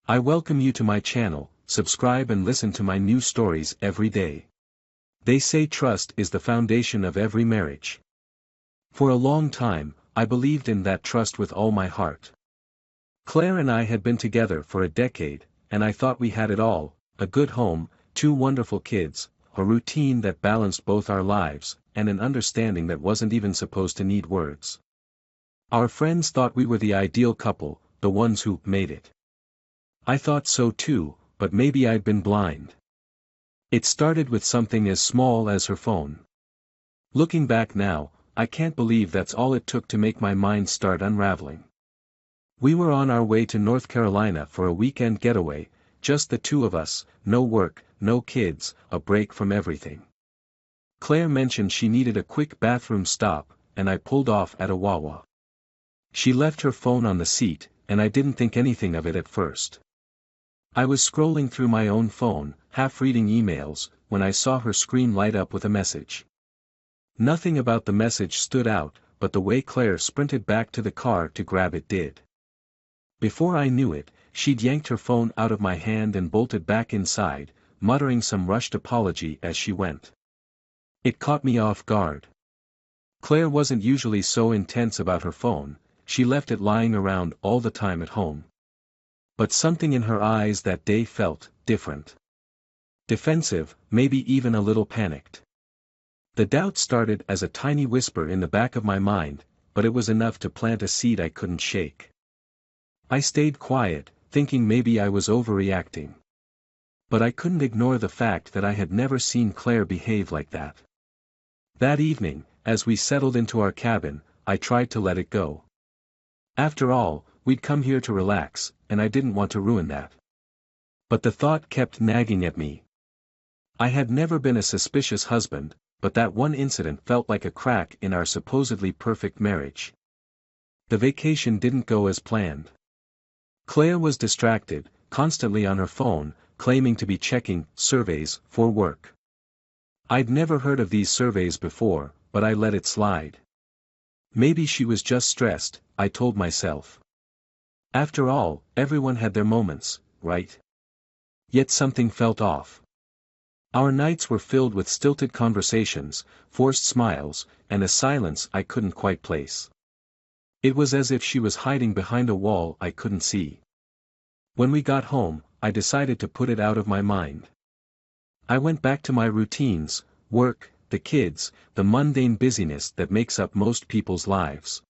I welcome you to my channel. Subscribe and listen to my new stories every day. They say trust is the foundation of every marriage. For a long time, I believed in that trust with all my heart. Claire and I had been together for a decade, and I thought we had it all: a good home, 2 wonderful kids, a routine that balanced both our lives, and an understanding that wasn't even supposed to need words. Our friends thought we were the ideal couple, the ones who made it. I thought so too, but maybe I'd been blind. It started with something as small as her phone. Looking back now, I can't believe that's all it took to make my mind start unraveling. We were on our way to North Carolina for a weekend getaway, just the 2 of us, no work, no kids, a break from everything. Claire mentioned she needed a quick bathroom stop, and I pulled off at a Wawa. She left her phone on the seat, and I didn't think anything of it at first. I was scrolling through my own phone, half reading emails, when I saw her screen light up with a message. Nothing about the message stood out, but the way Claire sprinted back to the car to grab it did. Before I knew it, she'd yanked her phone out of my hand and bolted back inside, muttering some rushed apology as she went. It caught me off guard. Claire wasn't usually so intense about her phone. She left it lying around all the time at home. But something in her eyes that day felt different. Defensive, maybe even a little panicked. The doubt started as a tiny whisper in the back of my mind, but it was enough to plant a seed I couldn't shake. I stayed quiet, thinking maybe I was overreacting. But I couldn't ignore the fact that I had never seen Claire behave like that. That evening, as we settled into our cabin, I tried to let it go. After all, we'd come here to relax, and I didn't want to ruin that. But the thought kept nagging at me. I had never been a suspicious husband, but that one incident felt like a crack in our supposedly perfect marriage. The vacation didn't go as planned. Claire was distracted, constantly on her phone, claiming to be checking surveys for work. I'd never heard of these surveys before, but I let it slide. Maybe she was just stressed, I told myself. After all, everyone had their moments, right? Yet something felt off. Our nights were filled with stilted conversations, forced smiles, and a silence I couldn't quite place. It was as if she was hiding behind a wall I couldn't see. When we got home, I decided to put it out of my mind. I went back to my routines: work, the kids, the mundane busyness that makes up most people's lives.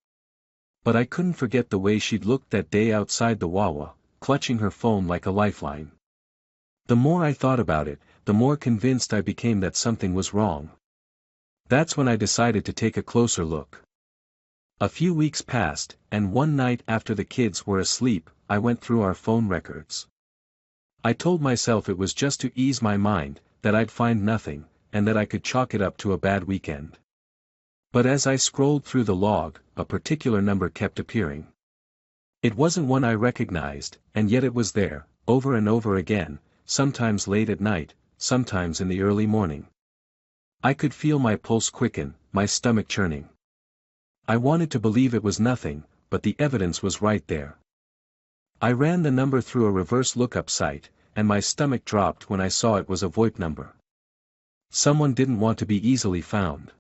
But I couldn't forget the way she'd looked that day outside the Wawa, clutching her phone like a lifeline. The more I thought about it, the more convinced I became that something was wrong. That's when I decided to take a closer look. A few weeks passed, and one night after the kids were asleep, I went through our phone records. I told myself it was just to ease my mind, that I'd find nothing, and that I could chalk it up to a bad weekend. But as I scrolled through the log, a particular number kept appearing. It wasn't one I recognized, and yet it was there, over and over again, sometimes late at night, sometimes in the early morning. I could feel my pulse quicken, my stomach churning. I wanted to believe it was nothing, but the evidence was right there. I ran the number through a reverse lookup site, and my stomach dropped when I saw it was a VoIP number. Someone didn't want to be easily found.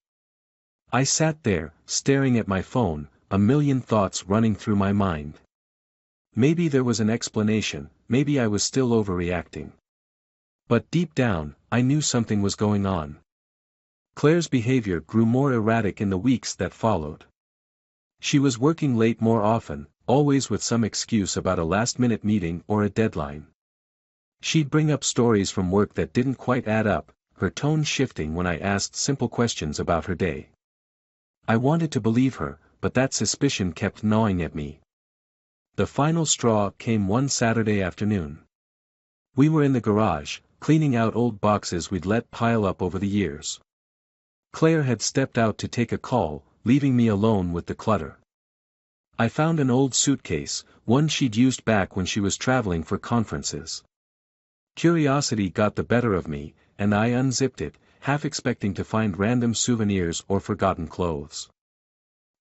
I sat there, staring at my phone, a million thoughts running through my mind. Maybe there was an explanation, maybe I was still overreacting. But deep down, I knew something was going on. Claire's behavior grew more erratic in the weeks that followed. She was working late more often, always with some excuse about a last-minute meeting or a deadline. She'd bring up stories from work that didn't quite add up, her tone shifting when I asked simple questions about her day. I wanted to believe her, but that suspicion kept gnawing at me. The final straw came one Saturday afternoon. We were in the garage, cleaning out old boxes we'd let pile up over the years. Claire had stepped out to take a call, leaving me alone with the clutter. I found an old suitcase, one she'd used back when she was traveling for conferences. Curiosity got the better of me, and I unzipped it, half expecting to find random souvenirs or forgotten clothes.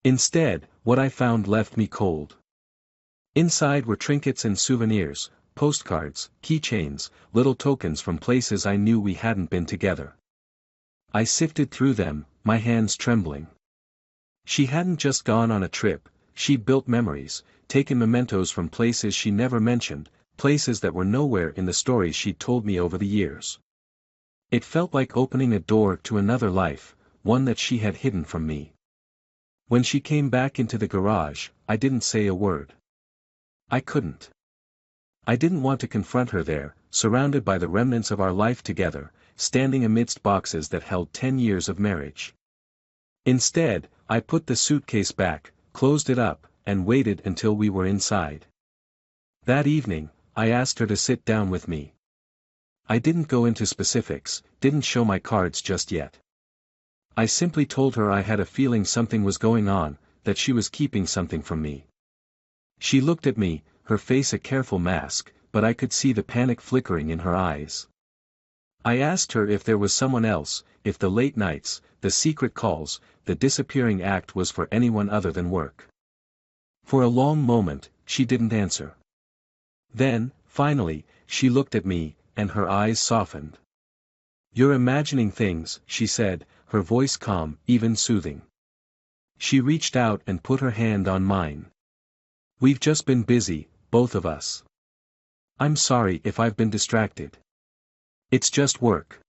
Instead, what I found left me cold. Inside were trinkets and souvenirs, postcards, keychains, little tokens from places I knew we hadn't been together. I sifted through them, my hands trembling. She hadn't just gone on a trip, she'd built memories, taken mementos from places she never mentioned, places that were nowhere in the stories she'd told me over the years. It felt like opening a door to another life, one that she had hidden from me. When she came back into the garage, I didn't say a word. I couldn't. I didn't want to confront her there, surrounded by the remnants of our life together, standing amidst boxes that held 10 years of marriage. Instead, I put the suitcase back, closed it up, and waited until we were inside. That evening, I asked her to sit down with me. I didn't go into specifics, didn't show my cards just yet. I simply told her I had a feeling something was going on, that she was keeping something from me. She looked at me, her face a careful mask, but I could see the panic flickering in her eyes. I asked her if there was someone else, if the late nights, the secret calls, the disappearing act was for anyone other than work. For a long moment, she didn't answer. Then, finally, she looked at me, and her eyes softened. "You're imagining things," she said, her voice calm, even soothing. She reached out and put her hand on mine. "We've just been busy, both of us. I'm sorry if I've been distracted. It's just work."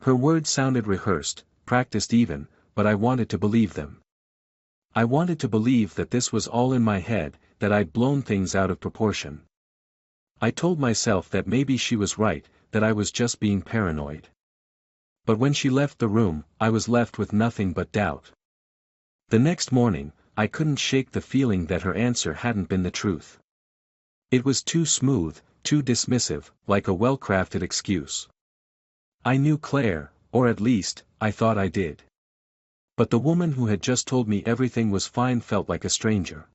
Her words sounded rehearsed, practiced even, but I wanted to believe them. I wanted to believe that this was all in my head, that I'd blown things out of proportion. I told myself that maybe she was right, that I was just being paranoid. But when she left the room, I was left with nothing but doubt. The next morning, I couldn't shake the feeling that her answer hadn't been the truth. It was too smooth, too dismissive, like a well-crafted excuse. I knew Claire, or at least, I thought I did. But the woman who had just told me everything was fine felt like a stranger.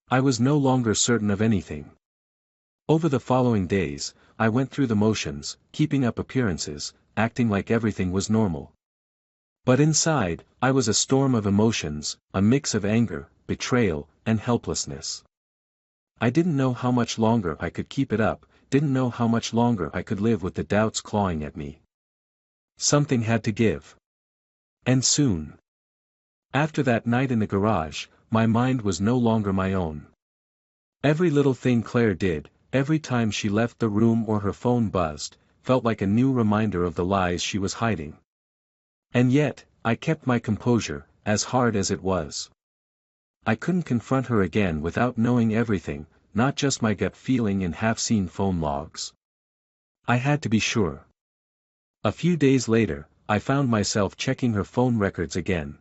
I was no longer certain of anything. Over the following days, I went through the motions, keeping up appearances, acting like everything was normal. But inside, I was a storm of emotions, a mix of anger, betrayal, and helplessness. I didn't know how much longer I could keep it up, didn't know how much longer I could live with the doubts clawing at me. Something had to give. And soon. After that night in the garage, my mind was no longer my own. Every little thing Claire did, every time she left the room or her phone buzzed, felt like a new reminder of the lies she was hiding. And yet, I kept my composure, as hard as it was. I couldn't confront her again without knowing everything, not just my gut feeling in half-seen phone logs. I had to be sure. A few days later, I found myself checking her phone records again.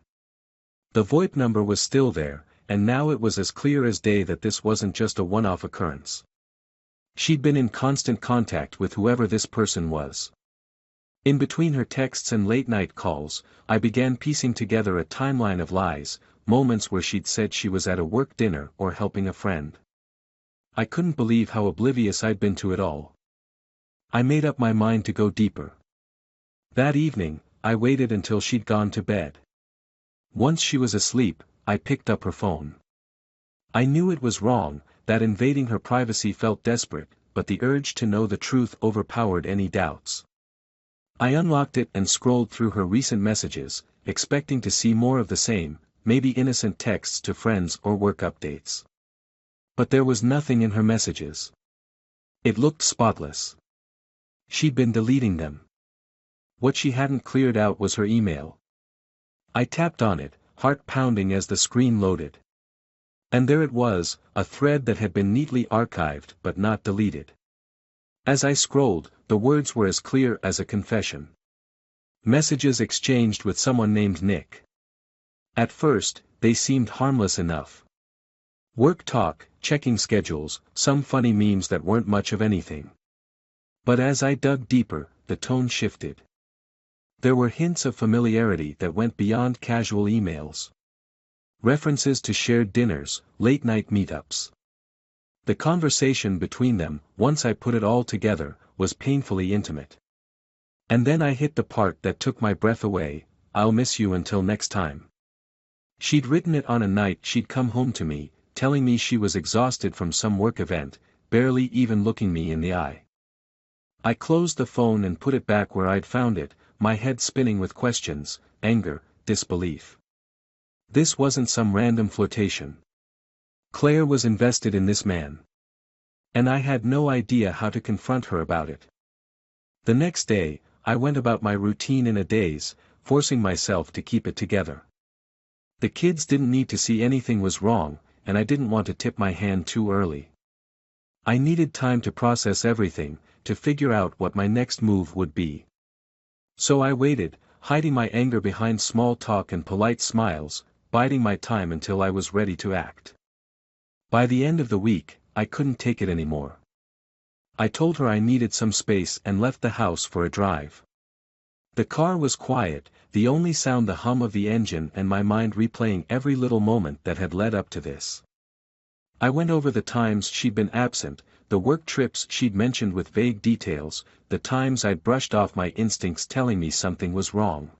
The VoIP number was still there, and now it was as clear as day that this wasn't just a one-off occurrence. She'd been in constant contact with whoever this person was. In between her texts and late-night calls, I began piecing together a timeline of lies, moments where she'd said she was at a work dinner or helping a friend. I couldn't believe how oblivious I'd been to it all. I made up my mind to go deeper. That evening, I waited until she'd gone to bed. Once she was asleep, I picked up her phone. I knew it was wrong, that invading her privacy felt desperate, but the urge to know the truth overpowered any doubts. I unlocked it and scrolled through her recent messages, expecting to see more of the same, maybe innocent texts to friends or work updates. But there was nothing in her messages. It looked spotless. She'd been deleting them. What she hadn't cleared out was her email. I tapped on it, heart pounding as the screen loaded. And there it was, a thread that had been neatly archived but not deleted. As I scrolled, the words were as clear as a confession. Messages exchanged with someone named Nick. At first, they seemed harmless enough. Work talk, checking schedules, some funny memes that weren't much of anything. But as I dug deeper, the tone shifted. There were hints of familiarity that went beyond casual emails. References to shared dinners, late-night meetups. The conversation between them, once I put it all together, was painfully intimate. And then I hit the part that took my breath away, "I'll miss you until next time." She'd written it on a night she'd come home to me, telling me she was exhausted from some work event, barely even looking me in the eye. I closed the phone and put it back where I'd found it, my head spinning with questions, anger, disbelief. This wasn't some random flirtation. Claire was invested in this man. And I had no idea how to confront her about it. The next day, I went about my routine in a daze, forcing myself to keep it together. The kids didn't need to see anything was wrong, and I didn't want to tip my hand too early. I needed time to process everything, to figure out what my next move would be. So I waited, hiding my anger behind small talk and polite smiles, biding my time until I was ready to act. By the end of the week, I couldn't take it anymore. I told her I needed some space and left the house for a drive. The car was quiet, the only sound the hum of the engine and my mind replaying every little moment that had led up to this. I went over the times she'd been absent, the work trips she'd mentioned with vague details, the times I'd brushed off my instincts telling me something was wrong.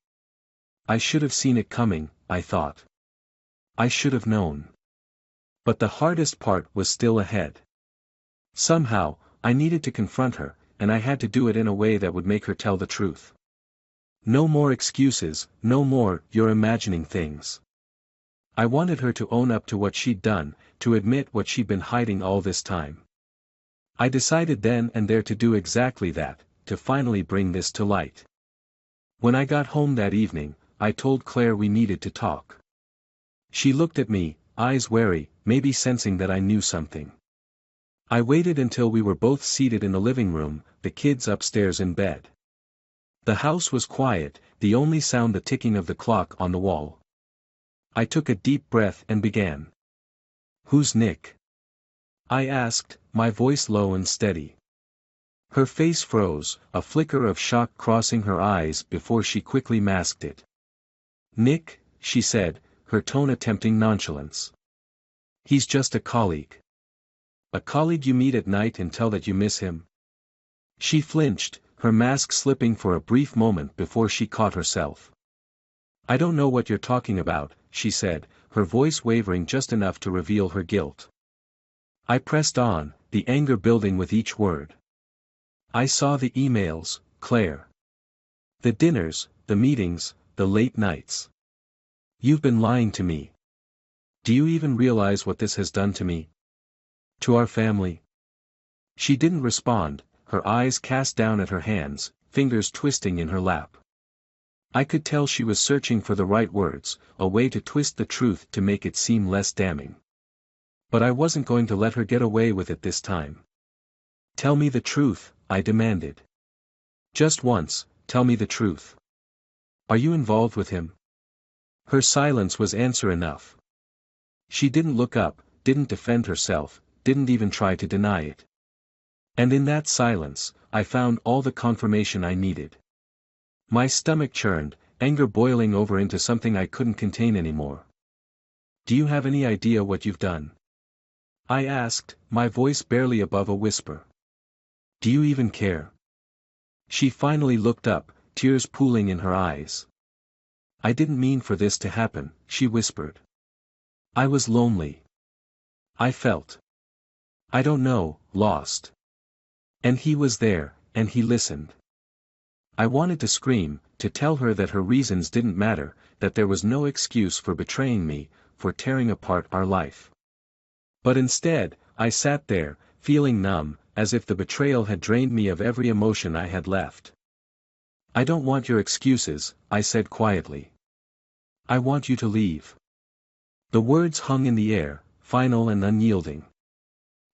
I should have seen it coming, I thought. I should have known. But the hardest part was still ahead. Somehow, I needed to confront her, and I had to do it in a way that would make her tell the truth. No more excuses, no more, "you're imagining things." I wanted her to own up to what she'd done, to admit what she'd been hiding all this time. I decided then and there to do exactly that, to finally bring this to light. When I got home that evening, I told Claire we needed to talk. She looked at me, eyes wary, maybe sensing that I knew something. I waited until we were both seated in the living room, the kids upstairs in bed. The house was quiet, the only sound the ticking of the clock on the wall. I took a deep breath and began. "Who's Nick?" I asked, my voice low and steady. Her face froze, a flicker of shock crossing her eyes before she quickly masked it. "Nick," she said, her tone attempting nonchalance. "He's just a colleague." "A colleague you meet at night and tell that you miss him?" She flinched, her mask slipping for a brief moment before she caught herself. "I don't know what you're talking about," she said, her voice wavering just enough to reveal her guilt. I pressed on, the anger building with each word. "I saw the emails, Claire. The dinners, the meetings, the late nights. You've been lying to me. Do you even realize what this has done to me? To our family?" She didn't respond, her eyes cast down at her hands, fingers twisting in her lap. I could tell she was searching for the right words, a way to twist the truth to make it seem less damning. But I wasn't going to let her get away with it this time. "Tell me the truth," I demanded. "Just once, tell me the truth. Are you involved with him?" Her silence was answer enough. She didn't look up, didn't defend herself, didn't even try to deny it. And in that silence, I found all the confirmation I needed. My stomach churned, anger boiling over into something I couldn't contain anymore. "Do you have any idea what you've done?" I asked, my voice barely above a whisper. "Do you even care?" She finally looked up, tears pooling in her eyes. "I didn't mean for this to happen," she whispered. "I was lonely. I felt, I don't know, lost. And he was there, and he listened." I wanted to scream, to tell her that her reasons didn't matter, that there was no excuse for betraying me, for tearing apart our life. But instead, I sat there, feeling numb, as if the betrayal had drained me of every emotion I had left. "I don't want your excuses," I said quietly. "I want you to leave." The words hung in the air, final and unyielding.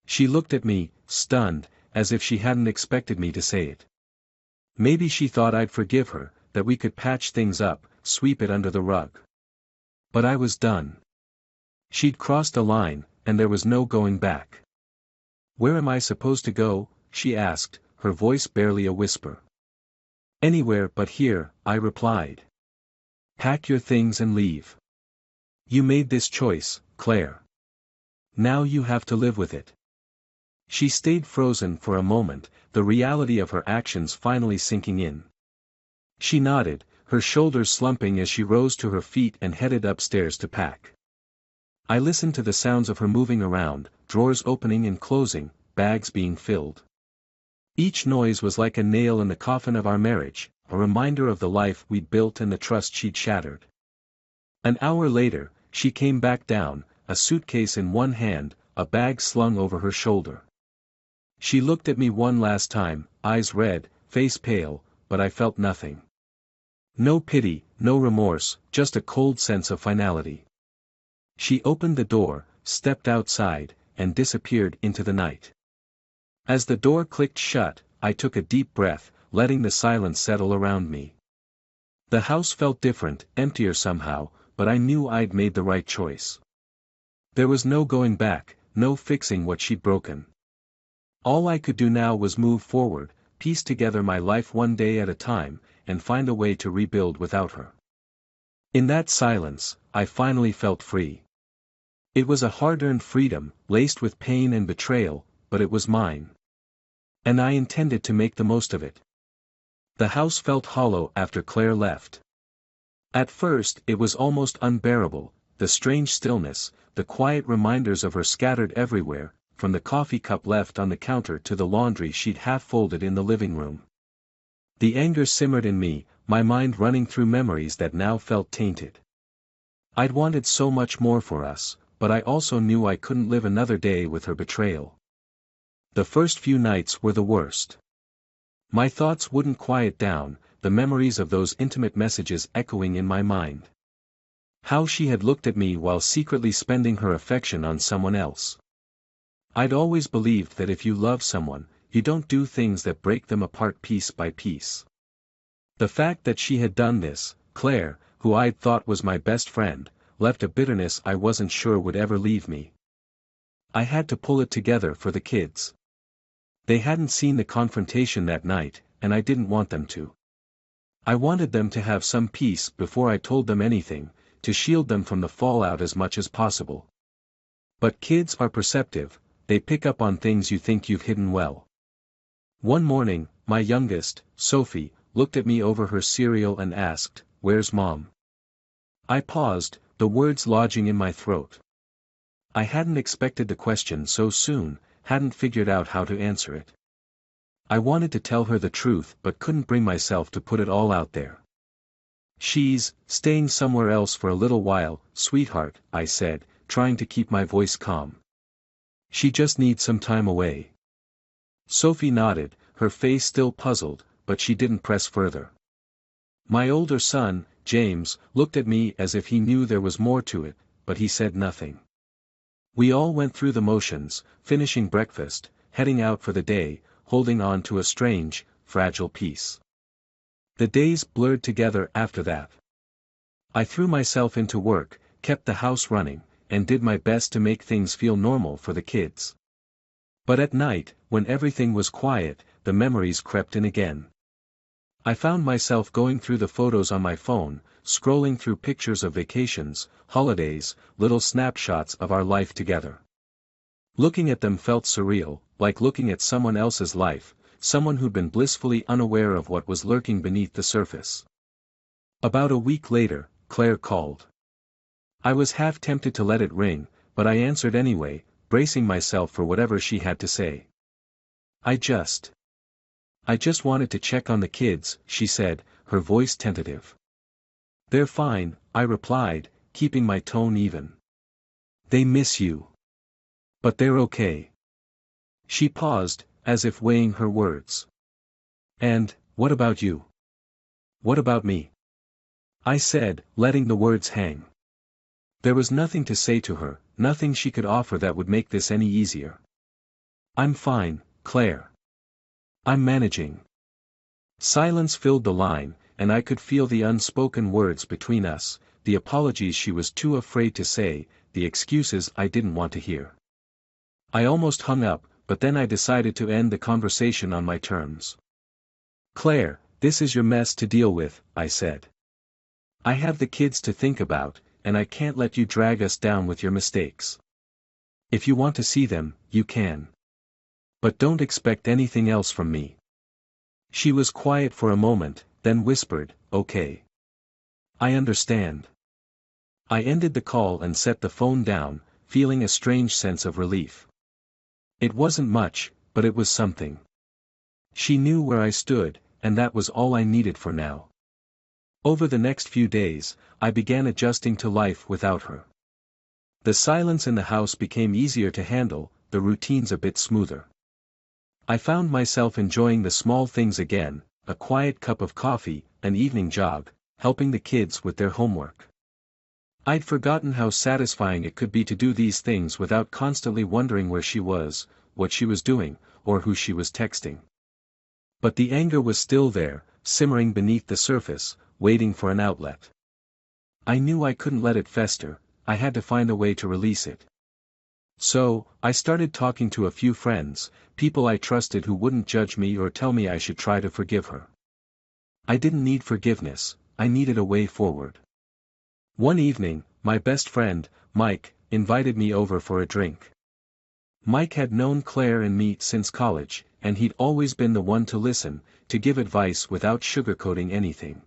She looked at me, stunned, as if she hadn't expected me to say it. Maybe she thought I'd forgive her, that we could patch things up, sweep it under the rug. But I was done. She'd crossed a line, and there was no going back. "Where am I supposed to go?" she asked, her voice barely a whisper. "Anywhere but here," I replied. "Pack your things and leave. You made this choice, Claire. Now you have to live with it." She stayed frozen for a moment, the reality of her actions finally sinking in. She nodded, her shoulders slumping as she rose to her feet and headed upstairs to pack. I listened to the sounds of her moving around, drawers opening and closing, bags being filled. Each noise was like a nail in the coffin of our marriage, a reminder of the life we'd built and the trust she'd shattered. An hour later, she came back down, a suitcase in one hand, a bag slung over her shoulder. She looked at me one last time, eyes red, face pale, but I felt nothing. No pity, no remorse, just a cold sense of finality. She opened the door, stepped outside, and disappeared into the night. As the door clicked shut, I took a deep breath, letting the silence settle around me. The house felt different, emptier somehow, but I knew I'd made the right choice. There was no going back, no fixing what she'd broken. All I could do now was move forward, piece together my life one day at a time, and find a way to rebuild without her. In that silence, I finally felt free. It was a hard-earned freedom, laced with pain and betrayal, but it was mine. And I intended to make the most of it. The house felt hollow after Claire left. At first it was almost unbearable, the strange stillness, the quiet reminders of her scattered everywhere, from the coffee cup left on the counter to the laundry she'd half-folded in the living room. The anger simmered in me, my mind running through memories that now felt tainted. I'd wanted so much more for us, but I also knew I couldn't live another day with her betrayal. The first few nights were the worst. My thoughts wouldn't quiet down, the memories of those intimate messages echoing in my mind. How she had looked at me while secretly spending her affection on someone else. I'd always believed that if you love someone, you don't do things that break them apart piece by piece. The fact that she had done this, Claire, who I'd thought was my best friend, left a bitterness I wasn't sure would ever leave me. I had to pull it together for the kids. They hadn't seen the confrontation that night, and I didn't want them to. I wanted them to have some peace before I told them anything, to shield them from the fallout as much as possible. But kids are perceptive, they pick up on things you think you've hidden well. One morning, my youngest, Sophie, looked at me over her cereal and asked, "Where's Mom?" I paused, the words lodging in my throat. I hadn't expected the question so soon, hadn't figured out how to answer it. I wanted to tell her the truth but couldn't bring myself to put it all out there. "She's staying somewhere else for a little while, sweetheart," I said, trying to keep my voice calm. "She just needs some time away." Sophie nodded, her face still puzzled, but she didn't press further. My older son, James, looked at me as if he knew there was more to it, but he said nothing. We all went through the motions, finishing breakfast, heading out for the day, holding on to a strange, fragile peace. The days blurred together after that. I threw myself into work, kept the house running, and did my best to make things feel normal for the kids. But at night, when everything was quiet, the memories crept in again. I found myself going through the photos on my phone, scrolling through pictures of vacations, holidays, little snapshots of our life together. Looking at them felt surreal, like looking at someone else's life, someone who'd been blissfully unaware of what was lurking beneath the surface. About a week later, Claire called. I was half tempted to let it ring, but I answered anyway, bracing myself for whatever she had to say. I just wanted to check on the kids," she said, her voice tentative. "They're fine," I replied, keeping my tone even. "They miss you. But they're okay." She paused, as if weighing her words. "And, what about you? What about me?" I said, letting the words hang. There was nothing to say to her, nothing she could offer that would make this any easier. "I'm fine, Claire. I'm managing." Silence filled the line, and I could feel the unspoken words between us, the apologies she was too afraid to say, the excuses I didn't want to hear. I almost hung up, but then I decided to end the conversation on my terms. "Claire, this is your mess to deal with," I said. "I have the kids to think about, and I can't let you drag us down with your mistakes. If you want to see them, you can. But don't expect anything else from me." She was quiet for a moment, then whispered, "Okay. I understand." I ended the call and set the phone down, feeling a strange sense of relief. It wasn't much, but it was something. She knew where I stood, and that was all I needed for now. Over the next few days, I began adjusting to life without her. The silence in the house became easier to handle, the routines a bit smoother. I found myself enjoying the small things again, a quiet cup of coffee, an evening jog, helping the kids with their homework. I'd forgotten how satisfying it could be to do these things without constantly wondering where she was, what she was doing, or who she was texting. But the anger was still there, simmering beneath the surface, waiting for an outlet. I knew I couldn't let it fester, I had to find a way to release it. So, I started talking to a few friends, people I trusted who wouldn't judge me or tell me I should try to forgive her. I didn't need forgiveness, I needed a way forward. One evening, my best friend, Mike, invited me over for a drink. Mike had known Claire and me since college, and he'd always been the one to listen, to give advice without sugarcoating anything.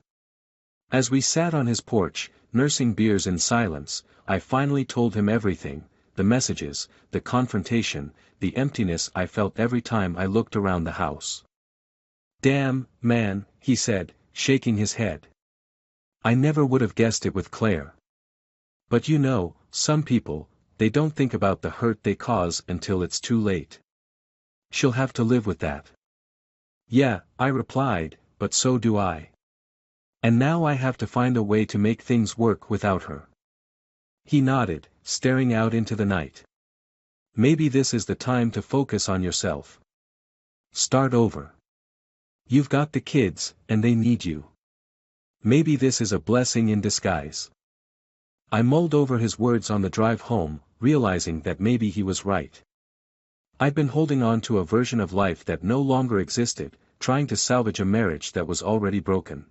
As we sat on his porch, nursing beers in silence, I finally told him everything, the messages, the confrontation, the emptiness I felt every time I looked around the house. "Damn, man," he said, shaking his head. "I never would have guessed it with Claire. But you know, some people, they don't think about the hurt they cause until it's too late. She'll have to live with that." "Yeah," I replied, "but so do I. And now I have to find a way to make things work without her." He nodded, staring out into the night. "Maybe this is the time to focus on yourself. Start over. You've got the kids, and they need you. Maybe this is a blessing in disguise." I mulled over his words on the drive home, realizing that maybe he was right. I'd been holding on to a version of life that no longer existed, trying to salvage a marriage that was already broken.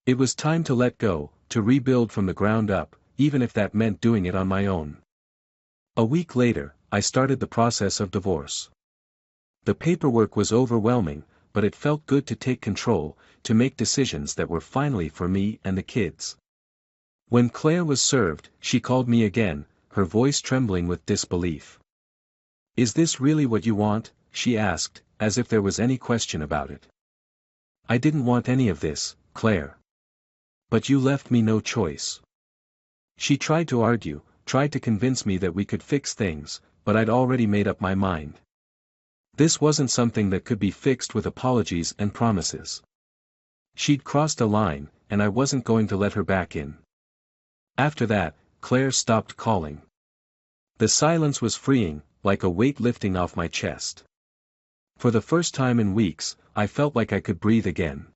It was time to let go, to rebuild from the ground up, even if that meant doing it on my own. A week later, I started the process of divorce. The paperwork was overwhelming, but it felt good to take control, to make decisions that were finally for me and the kids. When Claire was served, she called me again, her voice trembling with disbelief. "Is this really what you want?" she asked, as if there was any question about it. "I didn't want any of this, Claire. But you left me no choice." She tried to argue, tried to convince me that we could fix things, but I'd already made up my mind. This wasn't something that could be fixed with apologies and promises. She'd crossed a line, and I wasn't going to let her back in. After that, Claire stopped calling. The silence was freeing, like a weight lifting off my chest. For the first time in weeks, I felt like I could breathe again.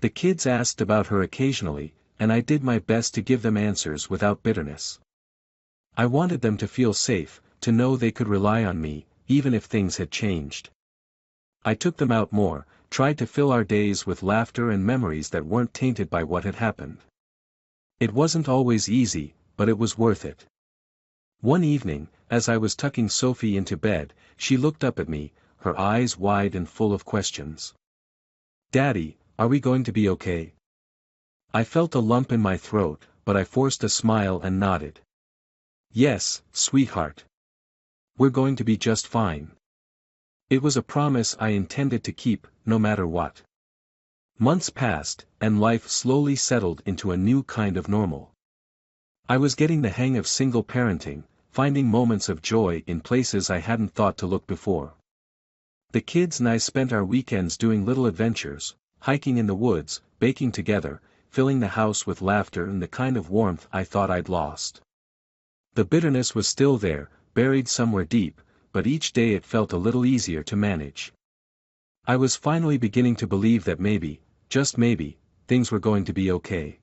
The kids asked about her occasionally, and I did my best to give them answers without bitterness. I wanted them to feel safe, to know they could rely on me, even if things had changed. I took them out more, tried to fill our days with laughter and memories that weren't tainted by what had happened. It wasn't always easy, but it was worth it. One evening, as I was tucking Sophie into bed, she looked up at me, her eyes wide and full of questions. "Daddy, are we going to be okay?" I felt a lump in my throat, but I forced a smile and nodded. "Yes, sweetheart. We're going to be just fine." It was a promise I intended to keep, no matter what. Months passed, and life slowly settled into a new kind of normal. I was getting the hang of single parenting, finding moments of joy in places I hadn't thought to look before. The kids and I spent our weekends doing little adventures, hiking in the woods, baking together, filling the house with laughter and the kind of warmth I thought I'd lost. The bitterness was still there, buried somewhere deep, but each day it felt a little easier to manage. I was finally beginning to believe that maybe, just maybe, things were going to be okay.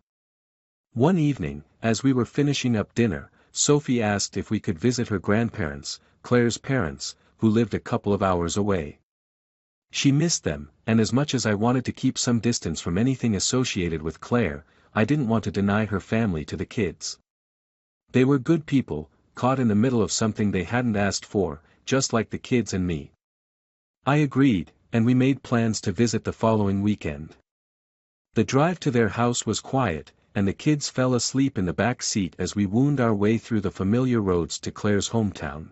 One evening, as we were finishing up dinner, Sophie asked if we could visit her grandparents, Claire's parents, who lived a couple of hours away. She missed them, and as much as I wanted to keep some distance from anything associated with Claire, I didn't want to deny her family to the kids. They were good people, caught in the middle of something they hadn't asked for, just like the kids and me. I agreed, and we made plans to visit the following weekend. The drive to their house was quiet, and the kids fell asleep in the back seat as we wound our way through the familiar roads to Claire's hometown.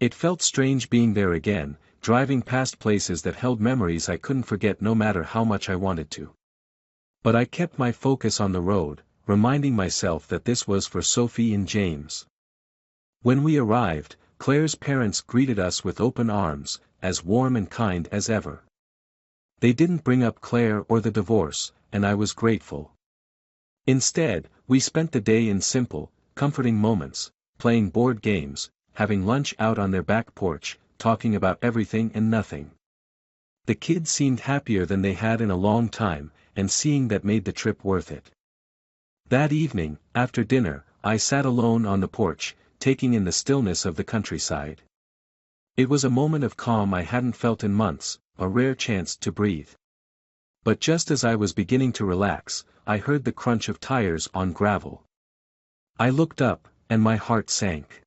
It felt strange being there again, driving past places that held memories I couldn't forget no matter how much I wanted to. But I kept my focus on the road, reminding myself that this was for Sophie and James. When we arrived, Claire's parents greeted us with open arms, as warm and kind as ever. They didn't bring up Claire or the divorce, and I was grateful. Instead, we spent the day in simple, comforting moments, playing board games, having lunch out on their back porch, talking about everything and nothing. The kids seemed happier than they had in a long time, and seeing that made the trip worth it. That evening, after dinner, I sat alone on the porch, taking in the stillness of the countryside. It was a moment of calm I hadn't felt in months, a rare chance to breathe. But just as I was beginning to relax, I heard the crunch of tires on gravel. I looked up, and my heart sank.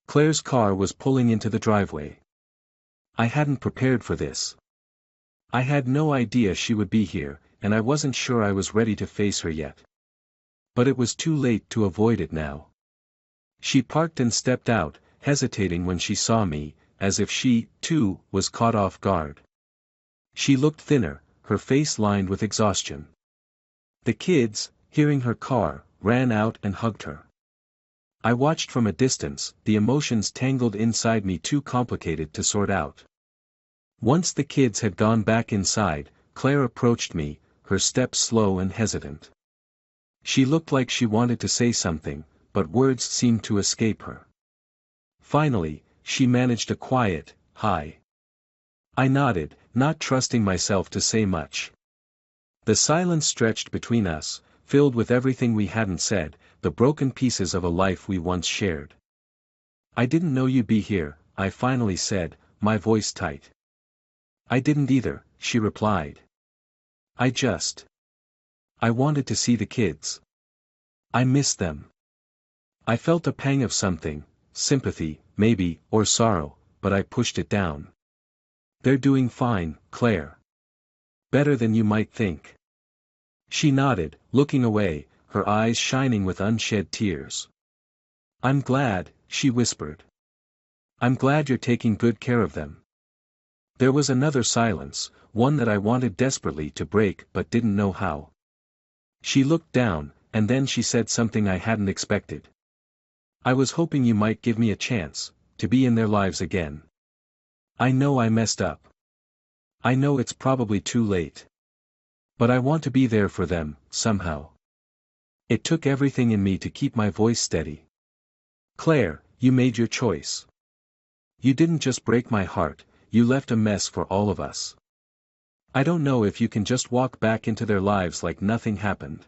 Claire's car was pulling into the driveway. I hadn't prepared for this. I had no idea she would be here, and I wasn't sure I was ready to face her yet. But it was too late to avoid it now. She parked and stepped out, hesitating when she saw me, as if she, too, was caught off guard. She looked thinner, her face lined with exhaustion. The kids, hearing her car, ran out and hugged her. I watched from a distance, the emotions tangled inside me too complicated to sort out. Once the kids had gone back inside, Claire approached me, her steps slow and hesitant. She looked like she wanted to say something, but words seemed to escape her. Finally, she managed a quiet, "Hi." I nodded, not trusting myself to say much. The silence stretched between us, filled with everything we hadn't said, the broken pieces of a life we once shared. "I didn't know you'd be here," I finally said, my voice tight. "I didn't either," she replied. I wanted to see the kids. I missed them. I felt a pang of something, sympathy, maybe, or sorrow, but I pushed it down. "They're doing fine, Claire. Better than you might think." She nodded, looking away, her eyes shining with unshed tears. "I'm glad," she whispered. "I'm glad you're taking good care of them." There was another silence, one that I wanted desperately to break but didn't know how. She looked down, and then she said something I hadn't expected. "I was hoping you might give me a chance, to be in their lives again. I know I messed up. I know it's probably too late. But I want to be there for them, somehow." It took everything in me to keep my voice steady. "Claire, you made your choice. You didn't just break my heart, you left a mess for all of us. I don't know if you can just walk back into their lives like nothing happened."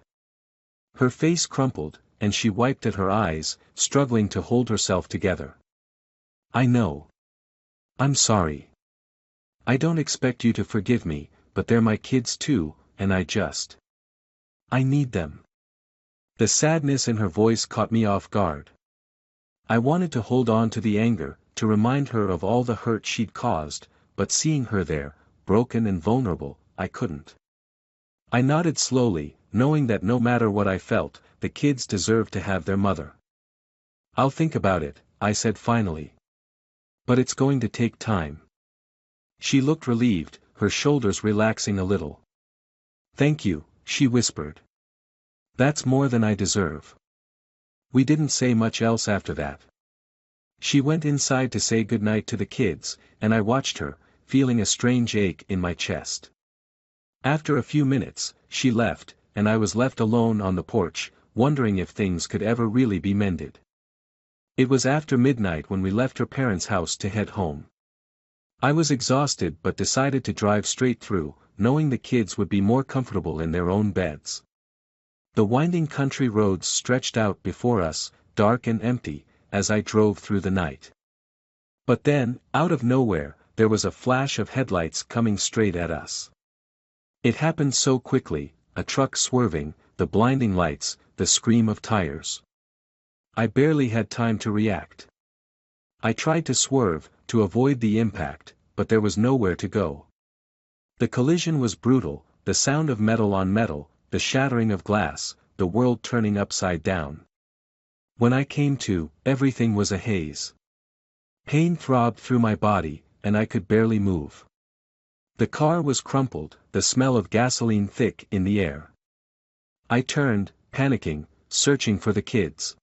Her face crumpled, and she wiped at her eyes, struggling to hold herself together. "I know. I'm sorry. I don't expect you to forgive me, but they're my kids too, and I need them." The sadness in her voice caught me off guard. I wanted to hold on to the anger, to remind her of all the hurt she'd caused, but seeing her there, broken and vulnerable, I couldn't. I nodded slowly, knowing that no matter what I felt, the kids deserved to have their mother. "I'll think about it," I said finally. "But it's going to take time." She looked relieved, her shoulders relaxing a little. "Thank you," she whispered. "That's more than I deserve." We didn't say much else after that. She went inside to say goodnight to the kids, and I watched her, feeling a strange ache in my chest. After a few minutes, she left, and I was left alone on the porch, wondering if things could ever really be mended. It was after midnight when we left her parents' house to head home. I was exhausted but decided to drive straight through, knowing the kids would be more comfortable in their own beds. The winding country roads stretched out before us, dark and empty, as I drove through the night. But then, out of nowhere, there was a flash of headlights coming straight at us. It happened so quickly, a truck swerving, the blinding lights, the scream of tires. I barely had time to react. I tried to swerve, to avoid the impact, but there was nowhere to go. The collision was brutal, the sound of metal on metal, the shattering of glass, the world turning upside down. When I came to, everything was a haze. Pain throbbed through my body, and I could barely move. The car was crumpled, the smell of gasoline thick in the air. I turned, panicking, searching for the kids.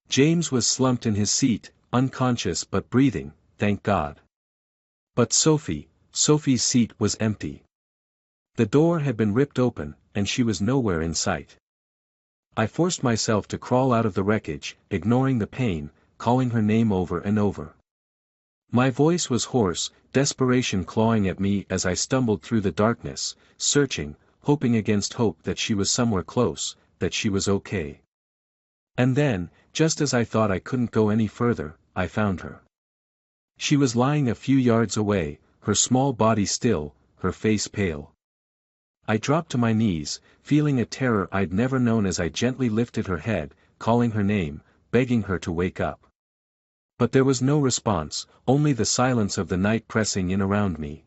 James was slumped in his seat, unconscious but breathing, thank God. But Sophie's seat was empty. The door had been ripped open, and she was nowhere in sight. I forced myself to crawl out of the wreckage, ignoring the pain, calling her name over and over. My voice was hoarse, desperation clawing at me as I stumbled through the darkness, searching, hoping against hope that she was somewhere close, that she was okay. And then, just as I thought I couldn't go any further, I found her. She was lying a few yards away, her small body still, her face pale. I dropped to my knees, feeling a terror I'd never known as I gently lifted her head, calling her name, begging her to wake up. But there was no response, only the silence of the night pressing in around me.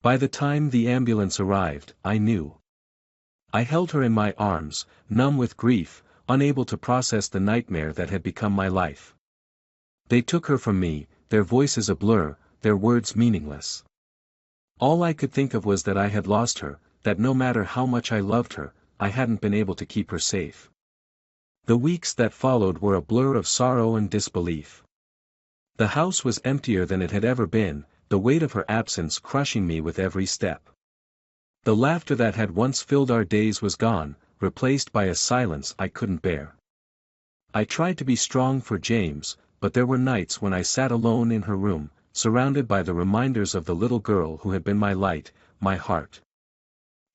By the time the ambulance arrived, I knew. I held her in my arms, numb with grief, unable to process the nightmare that had become my life. They took her from me, their voices a blur, their words meaningless. All I could think of was that I had lost her, that no matter how much I loved her, I hadn't been able to keep her safe. The weeks that followed were a blur of sorrow and disbelief. The house was emptier than it had ever been, the weight of her absence crushing me with every step. The laughter that had once filled our days was gone, replaced by a silence I couldn't bear. I tried to be strong for James, but there were nights when I sat alone in her room, surrounded by the reminders of the little girl who had been my light, my heart.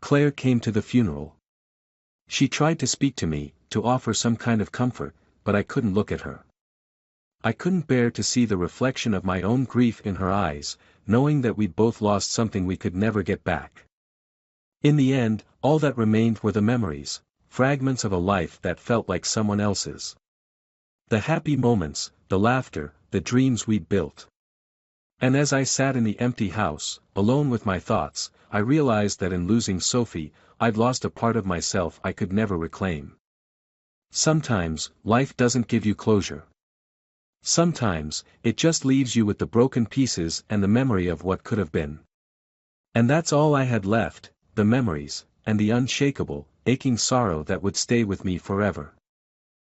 Claire came to the funeral. She tried to speak to me, to offer some kind of comfort, but I couldn't look at her. I couldn't bear to see the reflection of my own grief in her eyes, knowing that we'd both lost something we could never get back. In the end, all that remained were the memories, fragments of a life that felt like someone else's. The happy moments, the laughter, the dreams we'd built. And as I sat in the empty house, alone with my thoughts, I realized that in losing Sophie, I'd lost a part of myself I could never reclaim. Sometimes, life doesn't give you closure. Sometimes, it just leaves you with the broken pieces and the memory of what could have been. And that's all I had left, the memories, and the unshakable, aching sorrow that would stay with me forever.